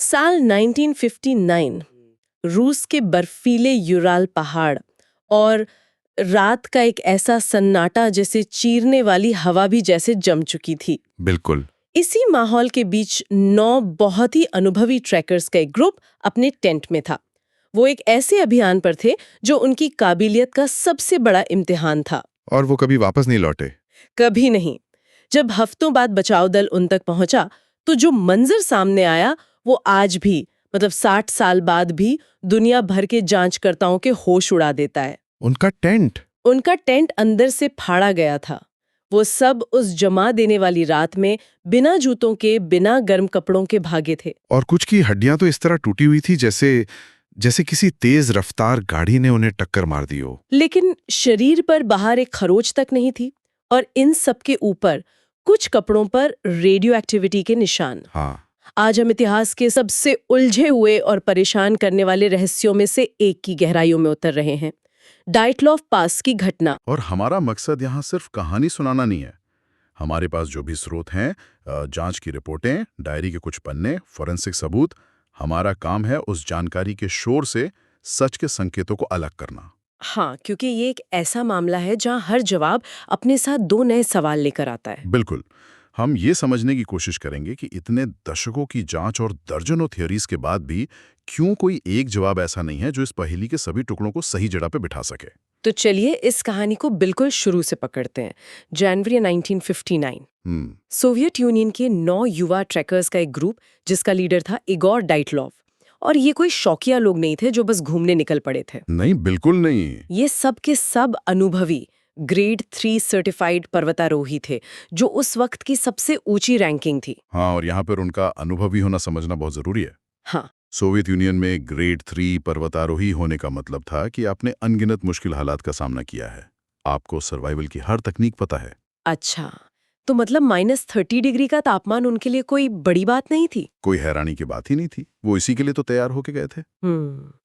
साल 1959 रूस के बर्फीले यूराल पहाड़ और रात का एक ऐसा सन्नाटा जैसे चीरने वाली हवा भी जैसे जम चुकी थी। बिल्कुल। इसी माहौल के बीच 9 बहुत ही अनुभवी ट्रैकर्स का एक ग्रुप अपने टेंट में था। वो एक ऐसे अभियान पर थे जो उनकी काबिलियत का सबसे बड़ा इम्तिहान था। और वो कभी वापस नहीं लौटे। कभी नहीं। जब हफ्तों बाद बचाव दल उन तक पहुंचा तो जो मंजर सामने आया वो आज भी, मतलब 60 साल बाद भी दुनिया भर के जांचकर्ताओं के होश उड़ा देता है। उनका टेंट अंदर से फाड़ा गया था। वो सब उस जमा देने वाली रात में बिना जूतों के, बिना गर्म कपड़ों के भागे थे। और कुछ की हड्डियां तो इस तरह टूटी हुई थी जैसे किसी तेज रफ्तार गाड़ी ने उन्हें टक्कर मार दी हो। लेकिन शरीर पर बाहर एक खरोच तक नहीं थी और इन सब के ऊपर कुछ कपड़ों पर रेडियो एक्टिविटी के निशान। हाँ। आज हम इतिहास के सबसे उलझे हुए और परेशान करने वाले रहस्यों में से एक की गहराइयों में उतर रहे हैं, डाइटलॉफ पास की घटना। और हमारा मकसद यहाँ सिर्फ कहानी सुनाना नहीं है। हमारे पास जो भी स्रोत हैं, जांच की रिपोर्टें, डायरी के कुछ पन्ने, फोरेंसिक सबूत, हमारा काम है उस जानकारी के शोर से सच के संकेतों को अलग करना। हाँ, क्योंकि ये एक ऐसा मामला है जहाँ हर जवाब अपने साथ 2 नए सवाल लेकर आता है। बिल्कुल। हम ये समझने की कोशिश करेंगे कि इतने दशकों की जांच और दर्जनों थियोरीज के बाद भी क्यों कोई एक जवाब ऐसा नहीं है जो इस पहेली के सभी टुकड़ों को सही जगह पे बिठा सके। तो चलिए इस कहानी को बिल्कुल शुरू से पकड़ते हैं। जनवरी 1959। सोवियत यूनियन के 9 युवा ट्रैकर्स का एक ग्रुप, जिसका लीडर था इगोर डाइटलॉफ। और ये कोई शौकिया लोग नहीं थे जो बस घूमने निकल पड़े थे। नहीं, बिल्कुल नहीं। ये सब के सब अनुभवी ग्रेड 3 सर्टिफाइड पर्वतारोही थे, जो उस वक्त की सबसे ऊंची रैंकिंग थी। हाँ, और यहाँ पर उनका अनुभवी होना समझना बहुत जरूरी है। हाँ। सोवियत यूनियन में ग्रेड 3 पर्वतारोही होने का मतलब था कि आपने अनगिनत मुश्किल हालात का सामना किया है। आपको सर्वाइवल की हर तकनीक पता है। अच्छा, तो मतलब -30 डिग्री का तापमान उनके लिए कोई बड़ी बात नहीं थी? कोई हैरानी की बात ही नहीं थी। वो इसी के लिए तो तैयार होके गए थे।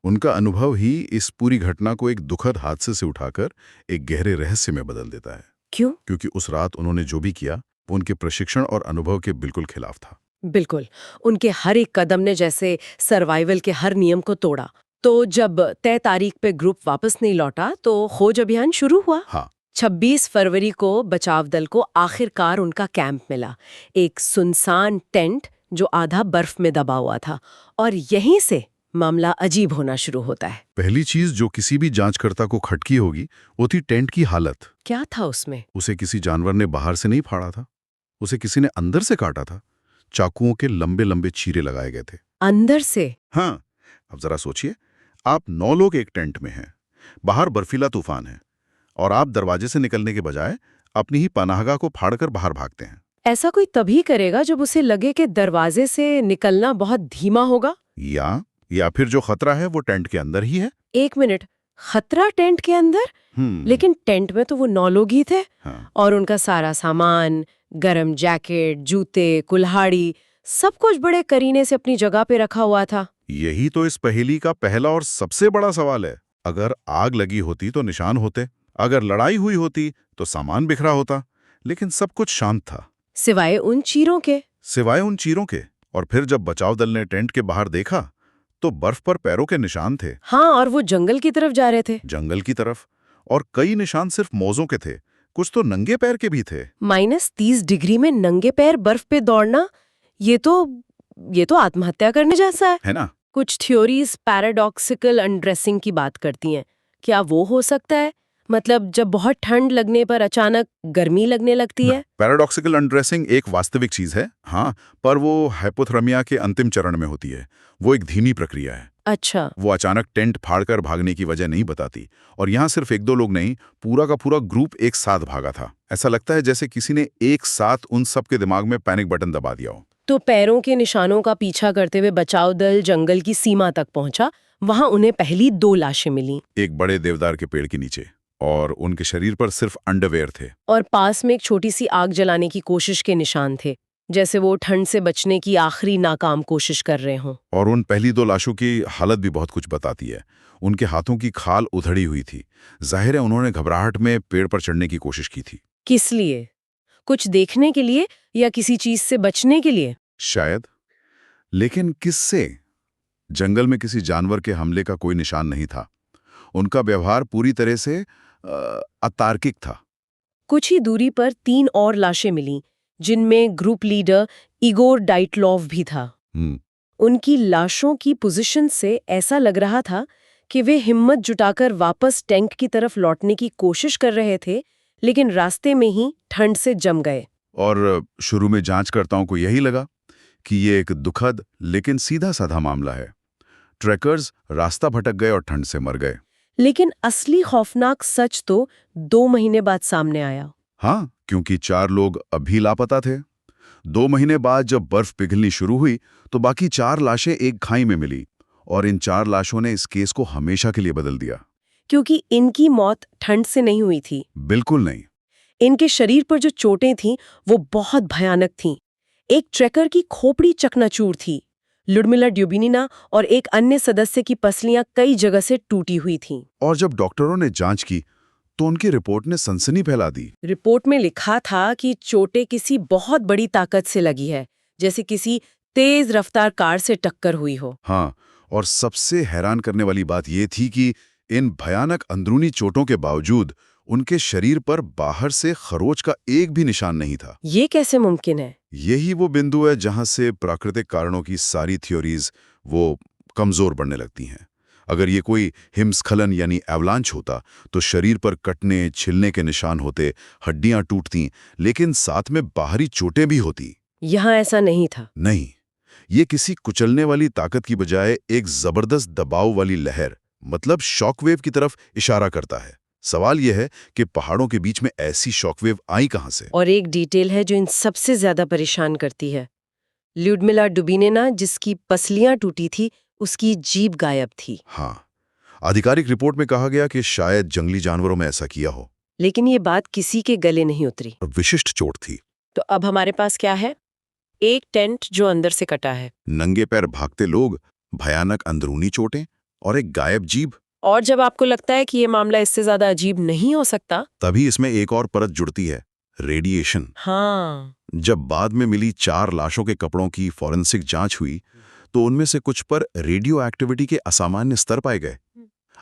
उनका अनुभव ही इस पूरी घटना को एक दुखद हादसे से उठाकर एक गहरे रहस्य में बदल देता है। क्यों? क्योंकि उस रात उन्होंने जो भी किया वो उनके प्रशिक्षण और अनुभव के बिल्कुल खिलाफ था। बिल्कुल। उनके हर एक कदम ने जैसे सर्वाइवल के हर नियम को तोड़ा। तो जब तय तारीख पे ग्रुप वापस नहीं लौटा तो खोज अभियान शुरू हुआ। हाँ। 26 फरवरी को बचाव दल को आखिरकार उनका कैंप मिला, एक सुनसान टेंट जो आधा बर्फ में दबा हुआ था। और यहीं से मामला अजीब होना शुरू होता है। पहली चीज जो किसी भी जांचकर्ता को खटकी होगी वो थी टेंट की हालत। क्या था उसमें? उसे किसी जानवर ने बाहर से नहीं फाड़ा था, उसे किसी ने अंदर से काटा था। चाकुओं के लंबे लंबे चीरे लगाए गए थे अंदर से। हाँ। अब जरा सोचिए, आप 9 लोग एक टेंट में हैं, बाहर बर्फीला तूफान है, और आप दरवाजे से निकलने के बजाय अपनी ही पनाहगाह को फाड़कर बाहर भागते हैं। ऐसा कोई तभी करेगा जब उसे लगे कि दरवाजे से निकलना बहुत धीमा होगा, या फिर जो खतरा है वो टेंट के अंदर ही है। 1 मिनट, खतरा टेंट के अंदर? लेकिन टेंट में तो वो 9 लोग ही थे। हाँ। और उनका सारा सामान, गरम जैकेट, जूते, कुल्हाड़ी, सब कुछ बड़े करीने से अपनी जगह पे रखा हुआ था। यही तो इस पहेली का पहला और सबसे बड़ा सवाल है। अगर आग लगी होती तो निशान होते, अगर लड़ाई हुई होती तो सामान बिखरा होता, लेकिन सब कुछ शांत था सिवाय उन चीरों के। और फिर जब बचाव दल ने टेंट के बाहर देखा तो बर्फ पर पैरों के निशान थे। हाँ, और वो जंगल की तरफ जा रहे थे। जंगल की तरफ, और कई निशान सिर्फ मोजों के थे, कुछ तो नंगे पैर के भी थे। -30 डिग्री में नंगे पैर बर्फ पे दौड़ना, ये तो आत्महत्या करने जैसा है ना? कुछ थ्योरीज पैराडॉक्सिकल अनड्रेसिंग की बात करती हैं। क्या वो हो सकता है? मतलब जब बहुत ठंड लगने पर अचानक गर्मी लगने लगती है। पैराडॉक्सिकल अनड्रेसिंग एक वास्तविक चीज है, हाँ, पर वो हाइपोथर्मिया के अंतिम चरण में होती है। वो एक धीमी प्रक्रिया है। अच्छा। वो अचानक टेंट फाड़कर भागने की वजह नहीं बताती। और यहाँ सिर्फ 1-2 लोग नहीं, पूरा का पूरा ग्रुप एक साथ भागा था। ऐसा लगता है जैसे किसी ने एक साथ उन सब के दिमाग में पैनिक बटन दबा दिया हो। तो पैरों के निशानों का पीछा करते हुए बचाव दल जंगल की सीमा तक पहुंचा। वहां उन्हें पहली 2 लाशें मिली, एक बड़े देवदार के पेड़ के नीचे, और उनके शरीर पर सिर्फ अंडरवेयर थे। और पास में एक छोटी सी आग जलाने की कोशिश के निशान थे, जैसे वो ठंड से बचने की आखिरी नाकाम कोशिश कर रहे हों। और उन पहली 2 लाशों की हालत भी बहुत कुछ बताती है। उनके हाथों की खाल उधड़ी हुई थी। जाहिर है उन्होंने घबराहट में पेड़ पर चढ़ने की कोशिश की थी। किस लिए? कुछ देखने के लिए या किसी चीज से बचने के लिए? शायद। लेकिन किससे? जंगल में किसी जानवर के हमले का कोई निशान नहीं था। उनका व्यवहार पूरी तरह से अतार्किक था। कुछ ही दूरी पर 3 और लाशें मिलीं, जिनमें ग्रुप लीडर इगोर डाइटलॉव भी था। उनकी लाशों की पोजीशन से ऐसा लग रहा था कि वे हिम्मत जुटाकर वापस टैंक की तरफ लौटने की कोशिश कर रहे थे, लेकिन रास्ते में ही ठंड से जम गए। और शुरू में जांचकर्ताओं को यही लगा कि ये एक दुखद लेकिन सीधा-साधा मामला है। ट्रैकर्स रास्ता भटक गए और ठंड से मर गए। लेकिन असली खौफनाक सच तो 2 महीने बाद सामने आया। हाँ, क्योंकि 4 लोग अभी लापता थे। 2 महीने बाद जब बर्फ पिघलनी शुरू हुई तो बाकी 4 लाशें एक खाई में मिली और इन 4 लाशों ने इस केस को हमेशा के लिए बदल दिया। क्योंकि इनकी मौत ठंड से नहीं हुई थी। बिल्कुल नहीं। इनके शरीर पर जो चोटें थीं वो बहुत भयानक थीं। एक ट्रैकर की खोपड़ी चकनाचूर थी। लुडमिला ड्यूबिनिना और एक अन्य सदस्य की पसलियां कई जगह से टूटी हुई थीं। और जब डॉक्टरों ने जांच की तो उनकी रिपोर्ट ने सनसनी फैला दी। रिपोर्ट में लिखा था कि चोटें किसी बहुत बड़ी ताकत से लगी है, जैसे किसी तेज रफ्तार कार से टक्कर हुई हो। हाँ, और सबसे हैरान करने वाली बात यह थी कि इन भयानक अंदरूनी चोटों के बावजूद उनके शरीर पर बाहर से खरोच का एक भी निशान नहीं था। ये कैसे मुमकिन है? यही वो बिंदु है जहां से प्राकृतिक कारणों की सारी थ्योरीज वो कमजोर पड़ने लगती हैं। अगर ये कोई हिमस्खलन यानी एवलांच होता तो शरीर पर कटने छिलने के निशान होते, हड्डियां टूटती, लेकिन साथ में बाहरी चोटें भी होती। यहाँ ऐसा नहीं था। नहीं, ये किसी कुचलने वाली ताकत की बजाय एक जबरदस्त दबाव वाली लहर, मतलब शॉकवेव की तरफ इशारा करता है। सवाल यह है कि पहाड़ों के बीच में ऐसी शॉकवेव आई कहां से? और एक डिटेल है जो इन सबसे ज्यादा परेशान करती है। ल्यूडमिला डुबिनेना, जिसकी पसलियां टूटी थी, उसकी जीभ गायब थी। हाँ, आधिकारिक रिपोर्ट में कहा गया कि शायद जंगली जानवरों में ऐसा किया हो। लेकिन ये बात किसी के गले नहीं उतरी। विशिष्ट चोट थी। तो अब हमारे पास क्या है? एक टेंट जो अंदर से कटा है, नंगे पैर भागते लोग, भयानक अंदरूनी चोटें और एक गायब जीभ। और जब आपको लगता है कि ये मामला इससे ज्यादा अजीब नहीं हो सकता, तभी इसमें एक और परत जुड़ती है, रेडिएशन। हाँ, जब बाद में मिली 4 लाशों के कपड़ों की फॉरेंसिक जांच हुई तो उनमें से कुछ पर रेडियो एक्टिविटी के असामान्य स्तर पाए गए।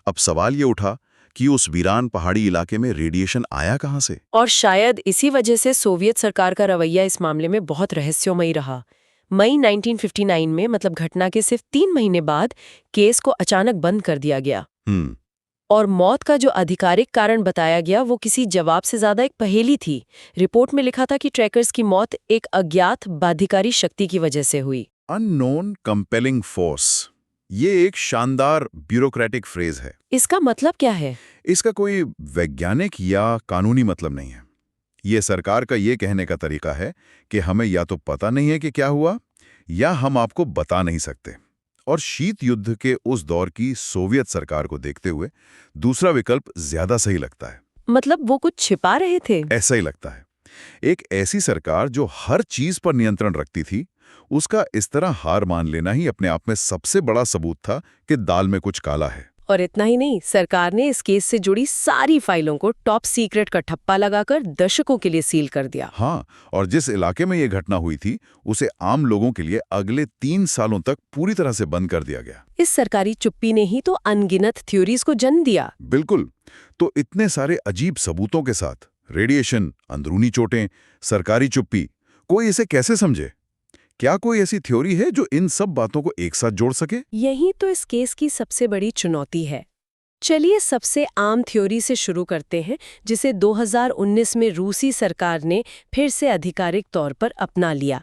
अब सवाल ये उठा कि उस वीरान पहाड़ी इलाके में रेडिएशन आया कहां से? और शायद इसी वजह से सोवियत सरकार का रवैया इस मामले में बहुत रहस्यमयी रहा। मई 1959 में, मतलब घटना के सिर्फ 3 महीने बाद, केस को अचानक बंद कर दिया गया। और मौत का जो आधिकारिक कारण बताया गया वो किसी जवाब से ज्यादा एक पहेली थी। रिपोर्ट में लिखा था कि ट्रैकर्स की मौत एक अज्ञात बाध्यकारी शक्ति की वजह से हुई। अननोन कंपेलिंग फोर्स, ये एक शानदार ब्यूरोक्रेटिक फ्रेज है। इसका मतलब क्या है? इसका कोई वैज्ञानिक या कानूनी मतलब नहीं है। ये सरकार का ये कहने का तरीका है कि हमें या तो पता नहीं है कि क्या हुआ, या हम आपको बता नहीं सकते। और शीत युद्ध के उस दौर की सोवियत सरकार को देखते हुए दूसरा विकल्प ज्यादा सही लगता है। मतलब वो कुछ छिपा रहे थे? ऐसा ही लगता है। एक ऐसी सरकार जो हर चीज पर नियंत्रण रखती थी, उसका इस तरह हार मान लेना ही अपने आप में सबसे बड़ा सबूत था कि दाल में कुछ काला है। और इतना ही नहीं, सरकार ने इस केस से जुड़ी सारी फाइलों को टॉप सीक्रेट का ठप्पा लगाकर दशकों के लिए सील कर दिया। हाँ, और जिस इलाके में ये घटना हुई थी उसे आम लोगों के लिए अगले 3 सालों तक पूरी तरह से बंद कर दिया गया। इस सरकारी चुप्पी ने ही तो अनगिनत थ्योरीज को जन्म दिया। बिल्कुल। तो इतने सारे अजीब सबूतों के साथ, रेडिएशन, अंदरूनी चोटें, सरकारी चुप्पी, कोई इसे कैसे समझे? क्या कोई ऐसी थ्योरी है जो इन सब बातों को एक साथ जोड़ सके? यही तो इस केस की सबसे बड़ी चुनौती है। चलिए सबसे आम थ्योरी से शुरू करते हैं, जिसे 2019 में रूसी सरकार ने फिर से आधिकारिक तौर पर अपना लिया।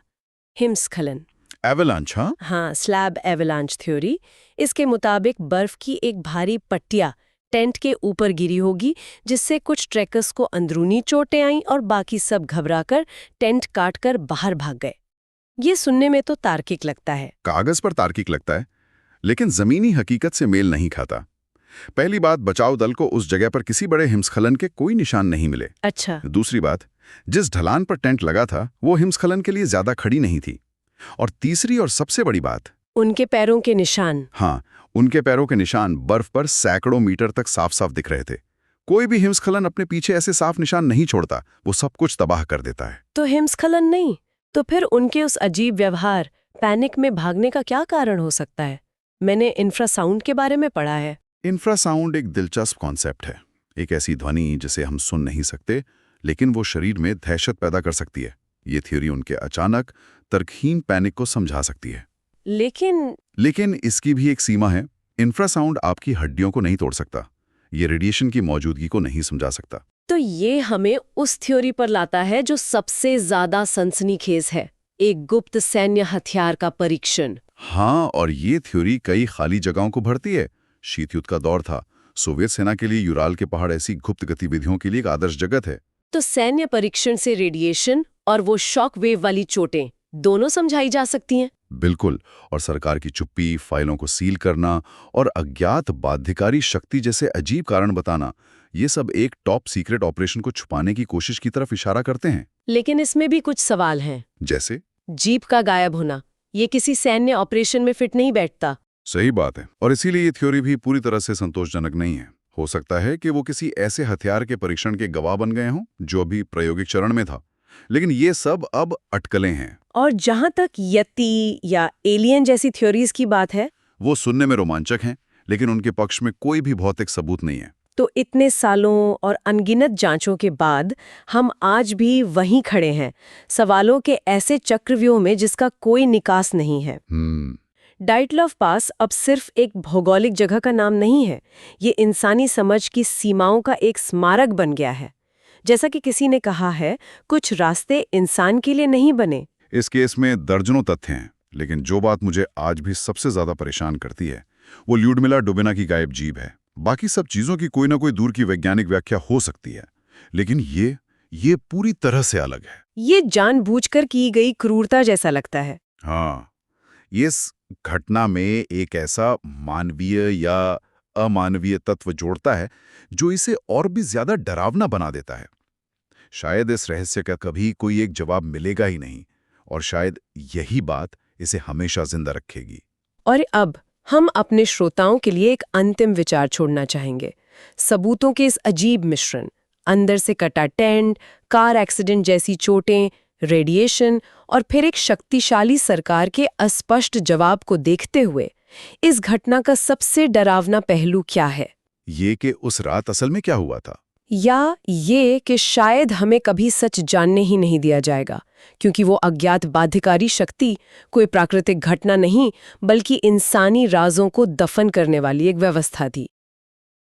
हिमस्खलन, एवलांच। हाँ, स्लैब एवलांच थ्योरी। इसके मुताबिक बर्फ की एक भारी पट्टियां टेंट के ऊपर गिरी होगी, जिससे कुछ ट्रैकर्स को अंदरूनी चोटें आईं और बाकी सब घबराकर टेंट काटकर बाहर भाग गए। ये सुनने में तो तार्किक लगता है। कागज पर तार्किक लगता है, लेकिन जमीनी हकीकत से मेल नहीं खाता। पहली बात, बचाव दल को उस जगह पर किसी बड़े हिमस्खलन के कोई निशान नहीं मिले। अच्छा। दूसरी बात, जिस ढलान पर टेंट लगा था वो हिमस्खलन के लिए ज्यादा खड़ी नहीं थी। और तीसरी और सबसे बड़ी बात, उनके पैरों के निशान। हाँ, उनके पैरों के निशान बर्फ पर सैकड़ों मीटर तक साफ साफ दिख रहे थे। कोई भी हिमस्खलन अपने पीछे ऐसे साफ निशान नहीं छोड़ता, वो सब कुछ तबाह कर देता है। तो हिमस्खलन नहीं, तो फिर उनके उस अजीब व्यवहार, पैनिक में भागने का क्या कारण हो सकता है? मैंने इंफ्रासाउंड के बारे में पढ़ा है। इंफ्रासाउंड एक दिलचस्प कॉन्सेप्ट है। एक ऐसी ध्वनि जिसे हम सुन नहीं सकते, लेकिन वो शरीर में दहशत पैदा कर सकती है। ये थ्योरी उनके अचानक तर्कहीन पैनिक को समझा सकती है। लेकिन इसकी भी एक सीमा है। इंफ्रासाउंड आपकी हड्डियों को नहीं तोड़ सकता। ये रेडिएशन की मौजूदगी को नहीं समझा सकता। तो ये हमें उस थ्योरी पर लाता है जो सबसे ज्यादा सनसनीखेज है, एक गुप्त सैन्य हथियार का परीक्षण। हाँ, और ये थ्योरी कई खाली जगहों को भरती है। शीत युद्ध का दौर था। सोवियत सेना के लिए यूराल के पहाड़ ऐसी गुप्त गतिविधियों के लिए एक आदर्श जगह है। तो सैन्य परीक्षण से रेडिएशन और वो शॉक वेव वाली चोटें दोनों समझाई जा सकती हैं। बिल्कुल। और सरकार की चुप्पी, फाइलों को सील करना और अज्ञात बाध्यकारी शक्ति जैसे अजीब कारण बताना, ये सब एक टॉप सीक्रेट ऑपरेशन को छुपाने की कोशिश की तरफ इशारा करते हैं। लेकिन इसमें भी कुछ सवाल हैं। जैसे जीप का गायब होना, ये किसी सैन्य ऑपरेशन में फिट नहीं बैठता। सही बात है, और इसीलिए ये थ्योरी भी पूरी तरह से संतोषजनक नहीं है। हो सकता है कि वो किसी ऐसे हथियार के परीक्षण के गवाह बन गए हों जो अभी प्रायोगिक चरण में था। लेकिन ये सब अब अटकलें हैं। और जहां तक यति या एलियन जैसी थ्योरीज की बात है, वो सुनने में रोमांचक हैं, लेकिन उनके पक्ष में कोई भी भौतिक सबूत नहीं है। तो इतने सालों और अनगिनत जांचों के बाद हम आज भी वहीं खड़े हैं, सवालों के ऐसे चक्रव्यूह में जिसका कोई निकास नहीं है। डाइटलव पास अब सिर्फ एक भौगोलिक जगह का नाम नहीं है, ये इंसानी समझ की सीमाओं का एक स्मारक बन गया है। जैसा कि किसी ने कहा है, कुछ रास्ते इंसान के लिए नहीं बने। इस केस में दर्जनों तथ्य हैं, लेकिन जो बात मुझे आज भी सबसे ज्यादा परेशान करती है वो ल्यूडमिला डुबिना की गायब जीभ है। बाकी सब चीजों की कोई ना कोई दूर की वैज्ञानिक व्याख्या हो सकती है, लेकिन ये पूरी तरह से अलग है। ये जानबूझकर की गई क्रूरता जैसा लगता है। हाँ, इस घटना में एक ऐसा मानवीय या अमानवीय तत्व जोड़ता है जो इसे और भी ज्यादा डरावना बना देता है। शायद इस रहस्य का कभी कोई एक जवाब मिलेगा ही नहीं, और शायद यही बात इसे हमेशा जिंदा रखेगी। और अब हम अपने श्रोताओं के लिए एक अंतिम विचार छोड़ना चाहेंगे। सबूतों के इस अजीब मिश्रण, अंदर से कटा टेंट, कार एक्सीडेंट जैसी चोटें, रेडिएशन और फिर एक शक्तिशाली सरकार के अस्पष्ट जवाब को देखते हुए इस घटना का सबसे डरावना पहलू क्या है? ये कि उस रात असल में क्या हुआ था, या ये कि शायद हमें कभी सच जानने ही नहीं दिया जाएगा, क्योंकि वो अज्ञात बाध्यकारी शक्ति कोई प्राकृतिक घटना नहीं बल्कि इंसानी राजों को दफन करने वाली एक व्यवस्था थी।